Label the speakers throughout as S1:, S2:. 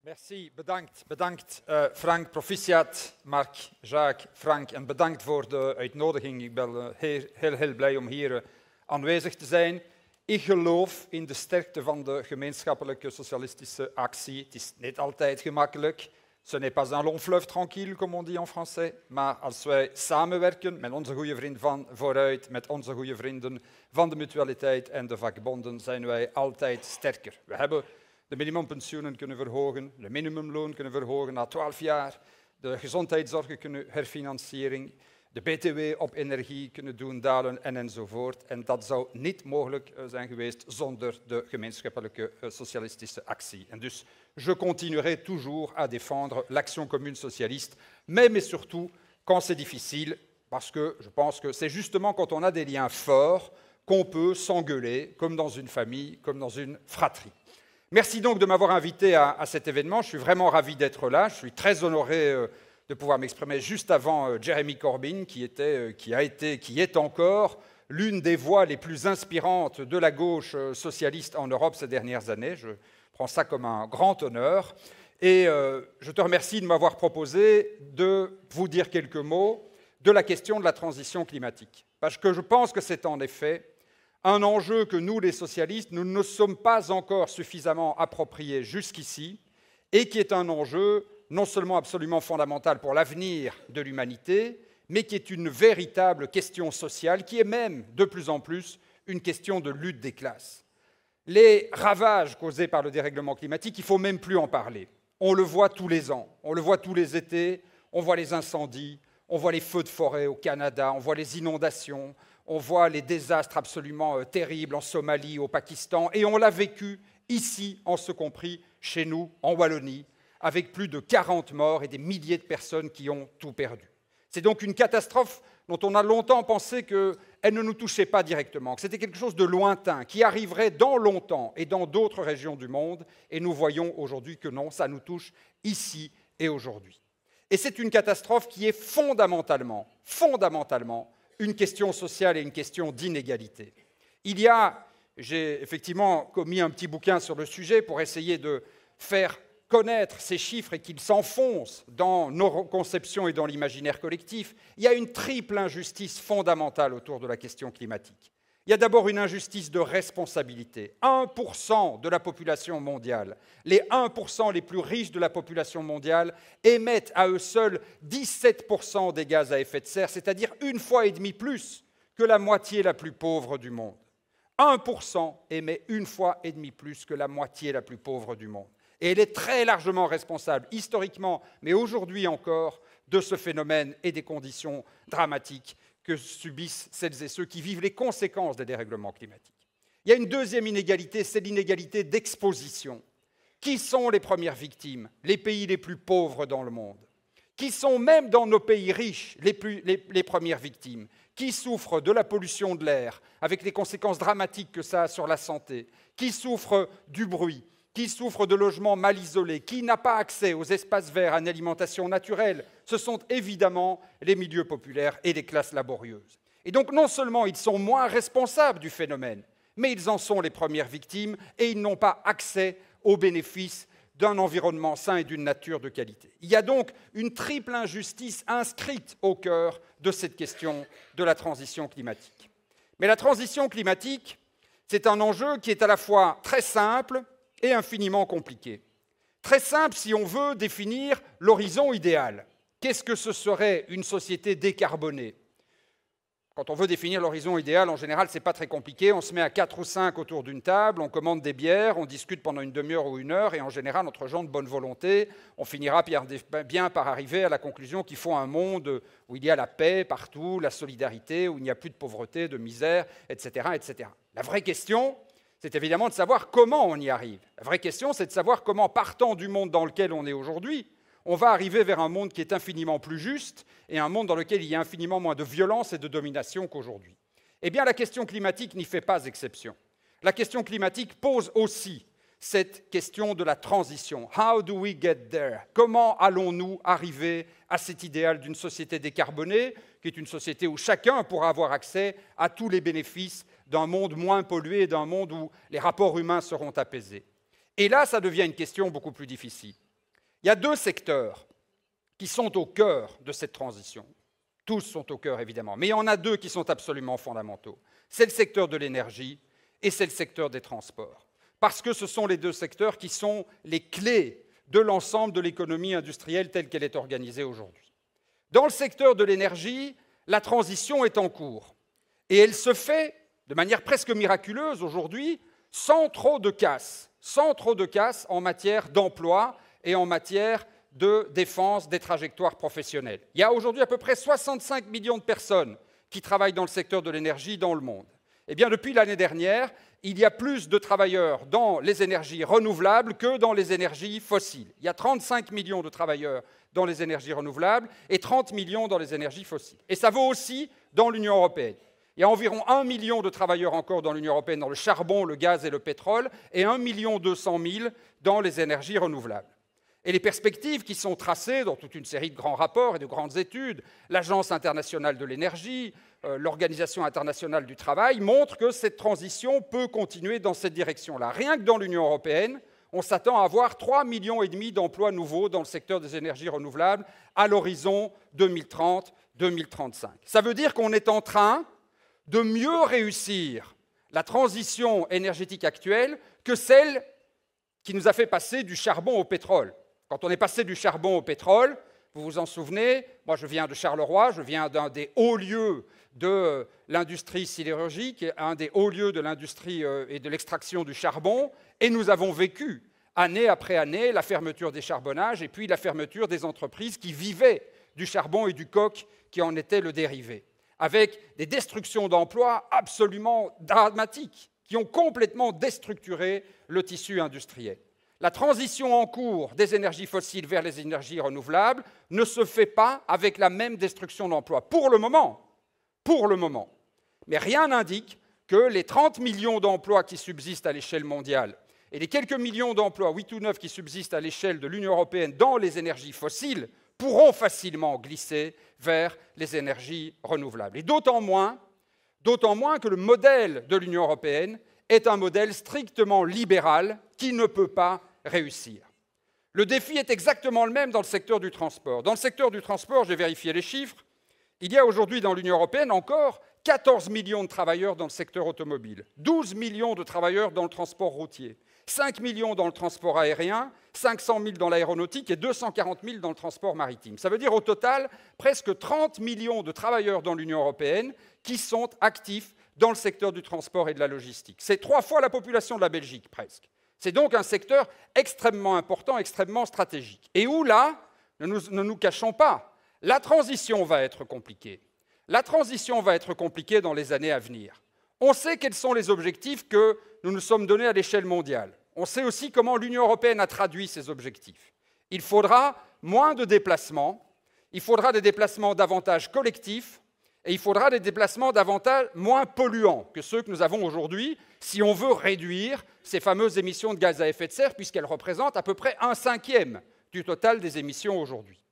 S1: Merci, bedankt Frank, proficiat, Mark, Jacques, Frank en bedankt voor de uitnodiging. Ik ben heel blij om hier aanwezig te zijn. Ik geloof in de sterkte van de gemeenschappelijke socialistische actie. Het is niet altijd gemakkelijk. Ce n'est pas un long fleuve tranquille, comme on dit en français. Maar als wij samenwerken met onze goede vrienden van Vooruit, met onze goede vrienden van de Mutualiteit en de vakbonden, zijn wij altijd sterker. We hebben de minimumpensioenen kunnen verhogen, de minimumloon kunnen verhogen na 12 jaar, de gezondheidszorg kunnen herfinanciering, de BTW op energie kunnen doen dalen enzovoort. En dat zou niet mogelijk zijn geweest zonder de gemeenschappelijke socialistische actie. En dus, je continuerai toujours à défendre l'action commune socialiste, mais surtout quand c'est difficile, parce que je pense que c'est justement quand on a des liens forts qu'on peut s'engueuler, comme dans une famille, comme dans une fratrie. Merci donc de m'avoir invité à cet événement. Je suis vraiment ravi d'être là. Je suis très honoré de pouvoir m'exprimer juste avant Jeremy Corbyn, qui est encore l'une des voix les plus inspirantes de la gauche socialiste en Europe ces dernières années. Je prends ça comme un grand honneur. Et je te remercie de m'avoir proposé de vous dire quelques mots de la question de la transition climatique. Parce que je pense que c'est en effet un enjeu que nous, les socialistes, nous ne sommes pas encore suffisamment appropriés jusqu'ici et qui est un enjeu non seulement absolument fondamental pour l'avenir de l'humanité, mais qui est une véritable question sociale, qui est même de plus en plus une question de lutte des classes. Les ravages causés par le dérèglement climatique, il ne faut même plus en parler. On le voit tous les ans, on le voit tous les étés, on voit les incendies, on voit les feux de forêt au Canada, on voit les inondations, on voit les désastres absolument terribles en Somalie, au Pakistan, et on l'a vécu ici, en ce compris chez nous, en Wallonie, avec plus de 40 morts et des milliers de personnes qui ont tout perdu. C'est donc une catastrophe dont on a longtemps pensé qu'elle ne nous touchait pas directement, que c'était quelque chose de lointain, qui arriverait dans longtemps et dans d'autres régions du monde, et nous voyons aujourd'hui que non, ça nous touche ici et aujourd'hui. Et c'est une catastrophe qui est fondamentalement une question sociale et une question d'inégalité. J'ai effectivement commis un petit bouquin sur le sujet pour essayer de faire connaître ces chiffres et qu'ils s'enfoncent dans nos conceptions et dans l'imaginaire collectif. Il y a une triple injustice fondamentale autour de la question climatique. Il y a d'abord une injustice de responsabilité. 1% de la population mondiale, les 1% les plus riches de la population mondiale, émettent à eux seuls 17% des gaz à effet de serre, c'est-à-dire 1,5 fois plus que la moitié la plus pauvre du monde. 1% émet 1,5 fois plus que la moitié la plus pauvre du monde. Et elle est très largement responsable, historiquement, mais aujourd'hui encore, de ce phénomène et des conditions dramatiques que subissent celles et ceux qui vivent les conséquences des dérèglements climatiques. Il y a une deuxième inégalité, c'est l'inégalité d'exposition. Qui sont les premières victimes? Les pays les plus pauvres dans le monde. Qui sont même dans nos pays riches les premières victimes? Qui souffrent de la pollution de l'air, avec les conséquences dramatiques que ça a sur la santé? Qui souffrent du bruit? Qui souffre de logements mal isolés, qui n'a pas accès aux espaces verts, à une alimentation naturelle, ce sont évidemment les milieux populaires et les classes laborieuses. Et donc non seulement ils sont moins responsables du phénomène, mais ils en sont les premières victimes et ils n'ont pas accès aux bénéfices d'un environnement sain et d'une nature de qualité. Il y a donc une triple injustice inscrite au cœur de cette question de la transition climatique. Mais la transition climatique, c'est un enjeu qui est à la fois très simple et infiniment compliqué. Très simple si on veut définir l'horizon idéal. Qu'est-ce que ce serait une société décarbonée? Quand on veut définir l'horizon idéal, en général, ce n'est pas très compliqué. On se met à 4 ou 5 autour d'une table, on commande des bières, on discute pendant une demi-heure ou une heure, et en général, entre gens de bonne volonté, on finira bien par arriver à la conclusion qu'il faut un monde où il y a la paix partout, la solidarité, où il n'y a plus de pauvreté, de misère, etc., etc. La vraie question, c'est évidemment de savoir comment on y arrive. La vraie question, c'est de savoir comment, partant du monde dans lequel on est aujourd'hui, on va arriver vers un monde qui est infiniment plus juste et un monde dans lequel il y a infiniment moins de violence et de domination qu'aujourd'hui. Eh bien, la question climatique n'y fait pas exception. La question climatique pose aussi cette question de la transition. How do we get there? Comment allons-nous arriver à cet idéal d'une société décarbonée, qui est une société où chacun pourra avoir accès à tous les bénéfices d'un monde moins pollué, d'un monde où les rapports humains seront apaisés. Et là, ça devient une question beaucoup plus difficile. Il y a deux secteurs qui sont au cœur de cette transition. Tous sont au cœur, évidemment, mais il y en a deux qui sont absolument fondamentaux. C'est le secteur de l'énergie et c'est le secteur des transports. Parce que ce sont les deux secteurs qui sont les clés de l'ensemble de l'économie industrielle telle qu'elle est organisée aujourd'hui. Dans le secteur de l'énergie, la transition est en cours. Et elle se fait de manière presque miraculeuse aujourd'hui, sans trop de casse en matière d'emploi et en matière de défense des trajectoires professionnelles. Il y a aujourd'hui à peu près 65 millions de personnes qui travaillent dans le secteur de l'énergie dans le monde. Eh bien, depuis l'année dernière, il y a plus de travailleurs dans les énergies renouvelables que dans les énergies fossiles. Il y a 35 millions de travailleurs dans les énergies renouvelables et 30 millions dans les énergies fossiles. Et ça vaut aussi dans l'Union européenne. Il y a environ 1 million de travailleurs encore dans l'Union européenne dans le charbon, le gaz et le pétrole, et 1,2 million dans les énergies renouvelables. Et les perspectives qui sont tracées dans toute une série de grands rapports et de grandes études, l'Agence internationale de l'énergie, l'Organisation internationale du travail, montrent que cette transition peut continuer dans cette direction-là. Rien que dans l'Union européenne, on s'attend à avoir 3,5 millions d'emplois nouveaux dans le secteur des énergies renouvelables à l'horizon 2030-2035. Ça veut dire qu'on est en train de mieux réussir la transition énergétique actuelle que celle qui nous a fait passer du charbon au pétrole. Quand on est passé du charbon au pétrole, vous vous en souvenez, moi je viens de Charleroi, je viens d'un des hauts lieux de l'industrie sidérurgique, un des hauts lieux de l'industrie et de l'extraction du charbon, et nous avons vécu année après année la fermeture des charbonnages et puis la fermeture des entreprises qui vivaient du charbon et du coke qui en était le dérivé, avec des destructions d'emplois absolument dramatiques qui ont complètement déstructuré le tissu industriel. La transition en cours des énergies fossiles vers les énergies renouvelables ne se fait pas avec la même destruction d'emplois. Pour le moment. Mais rien n'indique que les 30 millions d'emplois qui subsistent à l'échelle mondiale et les quelques millions d'emplois, 8 ou 9, qui subsistent à l'échelle de l'Union européenne dans les énergies fossiles pourront facilement glisser vers les énergies renouvelables. Et d'autant moins que le modèle de l'Union européenne est un modèle strictement libéral qui ne peut pas réussir. Le défi est exactement le même dans le secteur du transport. Dans le secteur du transport, j'ai vérifié les chiffres, il y a aujourd'hui dans l'Union européenne encore 14 millions de travailleurs dans le secteur automobile, 12 millions de travailleurs dans le transport routier, 5 millions dans le transport aérien, 500 000 dans l'aéronautique et 240 000 dans le transport maritime. Ça veut dire au total presque 30 millions de travailleurs dans l'Union européenne qui sont actifs dans le secteur du transport et de la logistique. C'est 3 fois la population de la Belgique, presque. C'est donc un secteur extrêmement important, extrêmement stratégique. Et où, là, ne nous cachons pas, la transition va être compliquée. La transition va être compliquée dans les années à venir. On sait quels sont les objectifs que nous nous sommes donnés à l'échelle mondiale. On sait aussi comment l'Union européenne a traduit ces objectifs. Il faudra moins de déplacements, il faudra des déplacements davantage collectifs, et il faudra des déplacements davantage moins polluants que ceux que nous avons aujourd'hui si on veut réduire ces fameuses émissions de gaz à effet de serre, puisqu'elles représentent à peu près 1/5 du total des émissions aujourd'hui.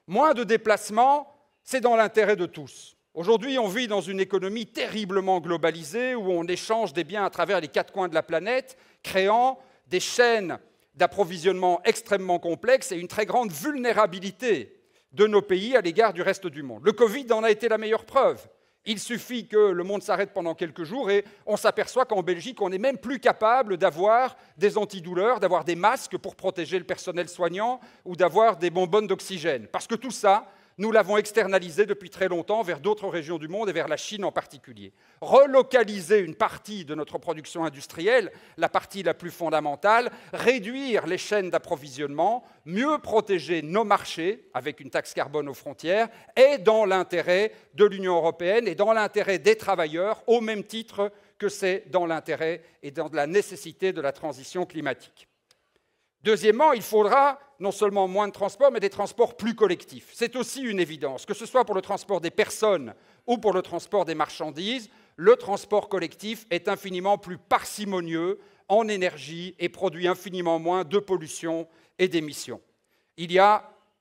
S1: Moins de déplacements, c'est dans l'intérêt de tous. Aujourd'hui, on vit dans une économie terriblement globalisée où on échange des biens à travers les 4 coins de la planète, créant des chaînes d'approvisionnement extrêmement complexes et une très grande vulnérabilité de nos pays à l'égard du reste du monde. Le Covid en a été la meilleure preuve. Il suffit que le monde s'arrête pendant quelques jours et on s'aperçoit qu'en Belgique, on n'est même plus capable d'avoir des antidouleurs, d'avoir des masques pour protéger le personnel soignant ou d'avoir des bonbonnes d'oxygène. Parce que tout ça, nous l'avons externalisé depuis très longtemps vers d'autres régions du monde et vers la Chine en particulier. Relocaliser une partie de notre production industrielle, la partie la plus fondamentale, réduire les chaînes d'approvisionnement, mieux protéger nos marchés avec une taxe carbone aux frontières est dans l'intérêt de l'Union européenne et dans l'intérêt des travailleurs au même titre que c'est dans l'intérêt et dans la nécessité de la transition climatique. Deuxièmement, il faudra non seulement moins de transports, mais des transports plus collectifs. C'est aussi une évidence, que ce soit pour le transport des personnes ou pour le transport des marchandises, le transport collectif est infiniment plus parcimonieux en énergie et produit infiniment moins de pollution et d'émissions.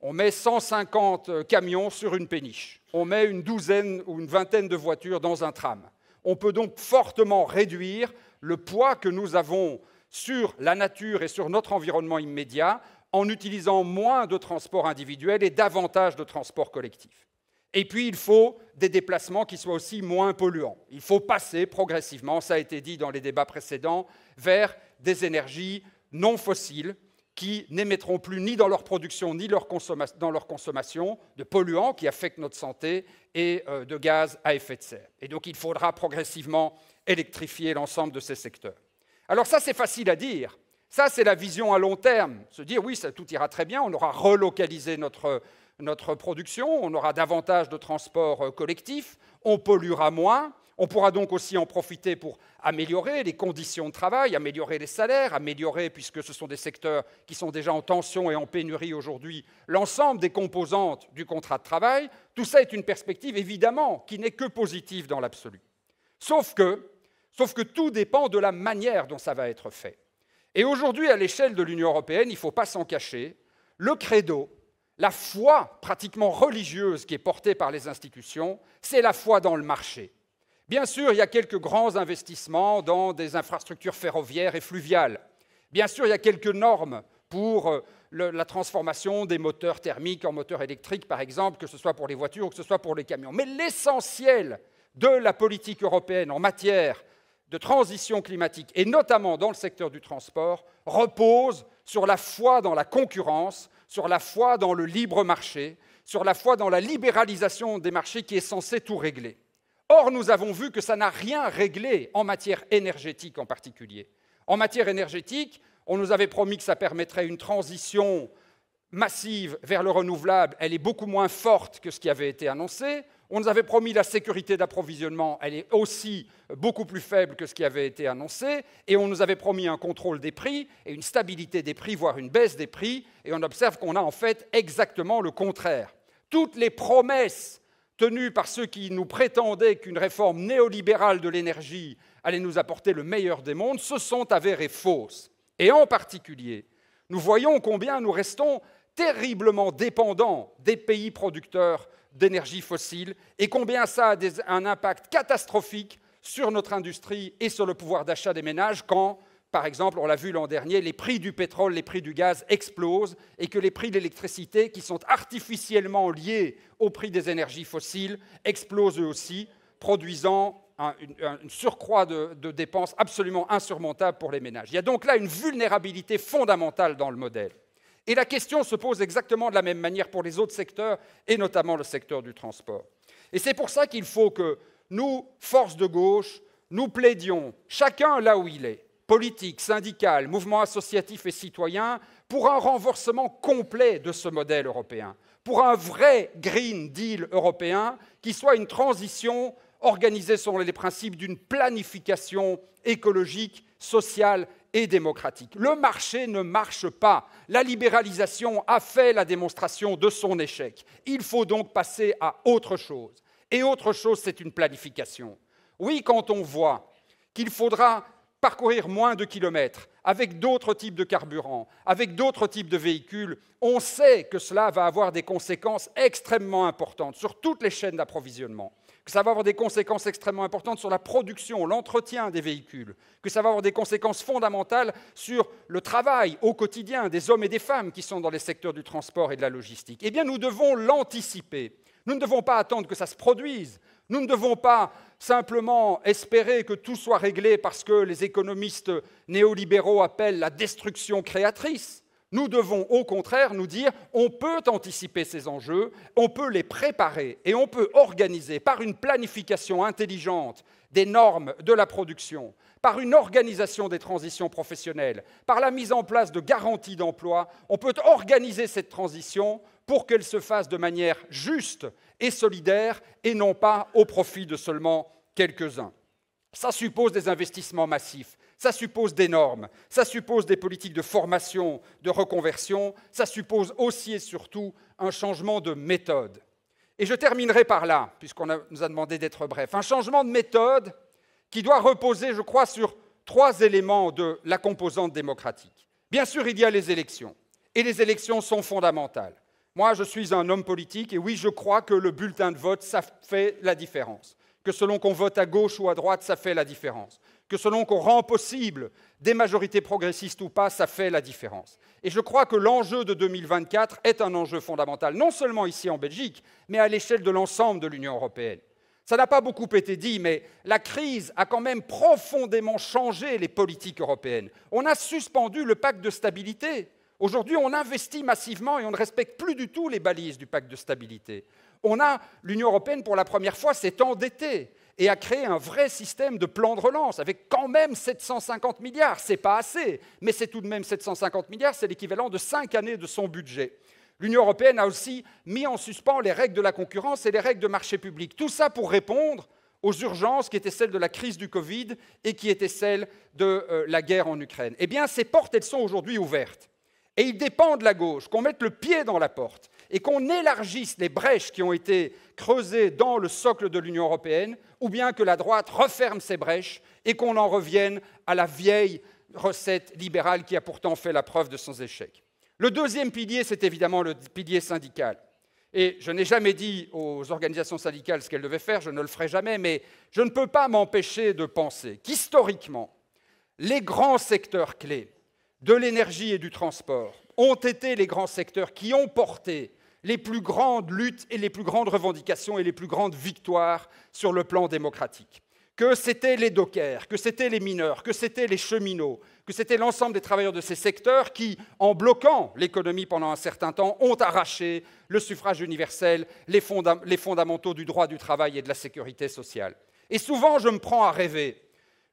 S1: On met 150 camions sur une péniche, on met une douzaine ou une vingtaine de voitures dans un tram. On peut donc fortement réduire le poids que nous avons sur la nature et sur notre environnement immédiat en utilisant moins de transport individuel et davantage de transport collectif. Et puis, il faut des déplacements qui soient aussi moins polluants. Il faut passer progressivement, ça a été dit dans les débats précédents, vers des énergies non fossiles qui n'émettront plus ni dans leur production ni dans leur consommation de polluants qui affectent notre santé et de gaz à effet de serre. Et donc, il faudra progressivement électrifier l'ensemble de ces secteurs. Alors ça, c'est facile à dire. Ça, c'est la vision à long terme. Se dire, oui, ça, tout ira très bien, on aura relocalisé notre production, on aura davantage de transports collectifs, on polluera moins, on pourra donc aussi en profiter pour améliorer les conditions de travail, améliorer les salaires, améliorer, puisque ce sont des secteurs qui sont déjà en tension et en pénurie aujourd'hui, l'ensemble des composantes du contrat de travail. Tout ça est une perspective, évidemment, qui n'est que positive dans l'absolu. Sauf que tout dépend de la manière dont ça va être fait. Et aujourd'hui, à l'échelle de l'Union européenne, il ne faut pas s'en cacher, le credo, la foi pratiquement religieuse qui est portée par les institutions, c'est la foi dans le marché. Bien sûr, il y a quelques grands investissements dans des infrastructures ferroviaires et fluviales. Bien sûr, il y a quelques normes pour la transformation des moteurs thermiques en moteurs électriques, par exemple, que ce soit pour les voitures ou que ce soit pour les camions. Mais l'essentiel de la politique européenne en matière de transition climatique, et notamment dans le secteur du transport, repose sur la foi dans la concurrence, sur la foi dans le libre marché, sur la foi dans la libéralisation des marchés qui est censée tout régler. Or, nous avons vu que ça n'a rien réglé en matière énergétique en particulier. En matière énergétique, on nous avait promis que ça permettrait une transition massive vers le renouvelable. Elle est beaucoup moins forte que ce qui avait été annoncé. On nous avait promis la sécurité d'approvisionnement, elle est aussi beaucoup plus faible que ce qui avait été annoncé, et on nous avait promis un contrôle des prix et une stabilité des prix, voire une baisse des prix, et on observe qu'on a en fait exactement le contraire. Toutes les promesses tenues par ceux qui nous prétendaient qu'une réforme néolibérale de l'énergie allait nous apporter le meilleur des mondes se sont avérées fausses. Et en particulier, nous voyons combien nous restons terriblement dépendants des pays producteurs d'énergie fossile et combien ça a un impact catastrophique sur notre industrie et sur le pouvoir d'achat des ménages quand, par exemple, on l'a vu l'an dernier, les prix du pétrole, les prix du gaz explosent et que les prix de l'électricité, qui sont artificiellement liés au prix des énergies fossiles, explosent eux aussi, produisant une surcroît de dépenses absolument insurmontable pour les ménages. Il y a donc là une vulnérabilité fondamentale dans le modèle. Et la question se pose exactement de la même manière pour les autres secteurs, et notamment le secteur du transport. Et c'est pour ça qu'il faut que nous, forces de gauche, nous plaidions, chacun là où il est, politique, syndical, mouvement associatif et citoyen, pour un renversement complet de ce modèle européen, pour un vrai Green Deal européen qui soit une transition organisée selon les principes d'une planification écologique, sociale et démocratique. Le marché ne marche pas. La libéralisation a fait la démonstration de son échec. Il faut donc passer à autre chose. Et autre chose, c'est une planification. Oui, quand on voit qu'il faudra parcourir moins de kilomètres, avec d'autres types de carburants, avec d'autres types de véhicules, on sait que cela va avoir des conséquences extrêmement importantes sur toutes les chaînes d'approvisionnement, que ça va avoir des conséquences extrêmement importantes sur la production, l'entretien des véhicules, que ça va avoir des conséquences fondamentales sur le travail au quotidien des hommes et des femmes qui sont dans les secteurs du transport et de la logistique. Eh bien, nous devons l'anticiper. Nous ne devons pas attendre que ça se produise. Nous ne devons pas simplement espérer que tout soit réglé parce que les économistes néolibéraux appellent la destruction créatrice. Nous devons au contraire nous dire on peut anticiper ces enjeux, on peut les préparer et on peut organiser par une planification intelligente des normes de la production, par une organisation des transitions professionnelles, par la mise en place de garanties d'emploi, on peut organiser cette transition pour qu'elle se fasse de manière juste et solidaire et non pas au profit de seulement quelques-uns. Ça suppose des investissements massifs, ça suppose des normes, ça suppose des politiques de formation, de reconversion, ça suppose aussi et surtout un changement de méthode. Et je terminerai par là, puisqu'on nous a demandé d'être bref. Un changement de méthode qui doit reposer, je crois, sur 3 éléments de la composante démocratique. Bien sûr, il y a les élections, et les élections sont fondamentales. Moi, je suis un homme politique, et oui, je crois que le bulletin de vote, ça fait la différence. Que selon qu'on vote à gauche ou à droite, ça fait la différence. que selon qu'on rend possible des majorités progressistes ou pas, ça fait la différence. Et je crois que l'enjeu de 2024 est un enjeu fondamental, non seulement ici en Belgique, mais à l'échelle de l'ensemble de l'Union européenne. Ça n'a pas beaucoup été dit, mais la crise a quand même profondément changé les politiques européennes. On a suspendu le pacte de stabilité. Aujourd'hui, on investit massivement et on ne respecte plus du tout les balises du pacte de stabilité. L'Union européenne, pour la première fois, s'est endettée et a créé un vrai système de plan de relance avec quand même 750 milliards. Ce n'est pas assez, mais c'est tout de même 750 milliards, c'est l'équivalent de 5 années de son budget. L'Union européenne a aussi mis en suspens les règles de la concurrence et les règles de marché public. Tout ça pour répondre aux urgences qui étaient celles de la crise du Covid et qui étaient celles de la guerre en Ukraine. Eh bien, ces portes, elles sont aujourd'hui ouvertes. Et il dépend de la gauche qu'on mette le pied dans la porte et qu'on élargisse les brèches qui ont été creusées dans le socle de l'Union européenne, ou bien que la droite referme ces brèches et qu'on en revienne à la vieille recette libérale qui a pourtant fait la preuve de son échec. Le deuxième pilier, c'est évidemment le pilier syndical. Et je n'ai jamais dit aux organisations syndicales ce qu'elles devaient faire, je ne le ferai jamais, mais je ne peux pas m'empêcher de penser qu'historiquement, les grands secteurs clés de l'énergie et du transport ont été les grands secteurs qui ont porté les plus grandes luttes et les plus grandes revendications et les plus grandes victoires sur le plan démocratique. Que c'était les dockers, que c'était les mineurs, que c'était les cheminots, que c'était l'ensemble des travailleurs de ces secteurs qui, en bloquant l'économie pendant un certain temps, ont arraché le suffrage universel, les fondamentaux du droit du travail et de la sécurité sociale. Et souvent, je me prends à rêver.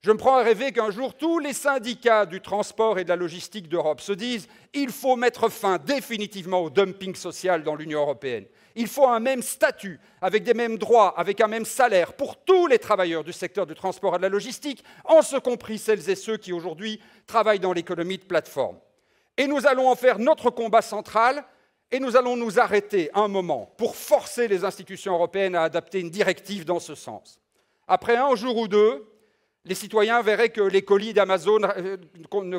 S1: Je me prends à rêver qu'un jour, tous les syndicats du transport et de la logistique d'Europe se disent « il faut mettre fin définitivement au dumping social dans l'Union européenne. Il faut un même statut, avec des mêmes droits, avec un même salaire pour tous les travailleurs du secteur du transport et de la logistique, en ce compris celles et ceux qui aujourd'hui travaillent dans l'économie de plateforme. Et nous allons en faire notre combat central et nous allons nous arrêter un moment pour forcer les institutions européennes à adapter une directive dans ce sens. Après un jour ou deux, les citoyens verraient que les colis d'Amazon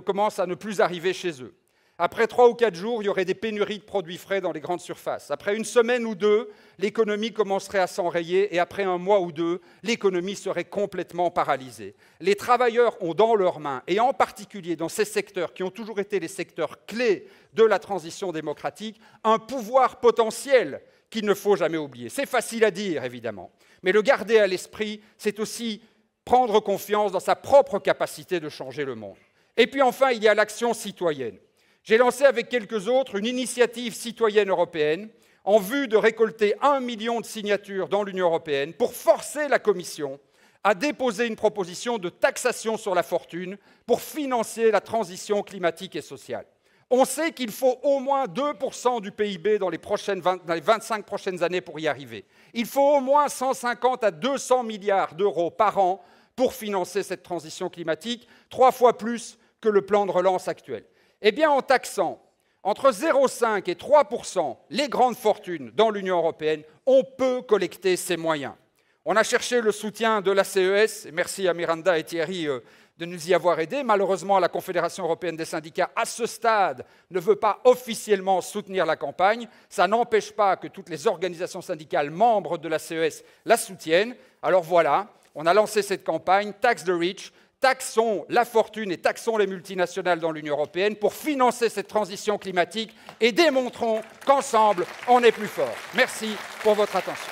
S1: commencent à ne plus arriver chez eux. Après 3 ou 4 jours, il y aurait des pénuries de produits frais dans les grandes surfaces. Après une semaine ou deux, l'économie commencerait à s'enrayer et après un mois ou deux, l'économie serait complètement paralysée. Les travailleurs ont dans leurs mains, et en particulier dans ces secteurs qui ont toujours été les secteurs clés de la transition démocratique, un pouvoir potentiel qu'il ne faut jamais oublier. C'est facile à dire, évidemment, mais le garder à l'esprit, c'est aussi prendre confiance dans sa propre capacité de changer le monde. Et puis enfin, il y a l'action citoyenne. J'ai lancé avec quelques autres une initiative citoyenne européenne en vue de récolter 1 million de signatures dans l'Union européenne pour forcer la Commission à déposer une proposition de taxation sur la fortune pour financer la transition climatique et sociale. On sait qu'il faut au moins 2% du PIB dans les 25 prochaines années pour y arriver. Il faut au moins 150 à 200 milliards d'euros par an pour financer cette transition climatique, 3 fois plus que le plan de relance actuel. Eh bien, en taxant entre 0,5 et 3% les grandes fortunes dans l'Union européenne, on peut collecter ces moyens. On a cherché le soutien de la CES, et merci à Miranda et Thierry de nous y avoir aidés. Malheureusement, la Confédération européenne des syndicats, à ce stade, ne veut pas officiellement soutenir la campagne. Ça n'empêche pas que toutes les organisations syndicales membres de la CES la soutiennent. Alors voilà, on a lancé cette campagne, Tax the Rich. Taxons la fortune et taxons les multinationales dans l'Union européenne pour financer cette transition climatique et démontrons qu'ensemble, on est plus fort. Merci pour votre attention.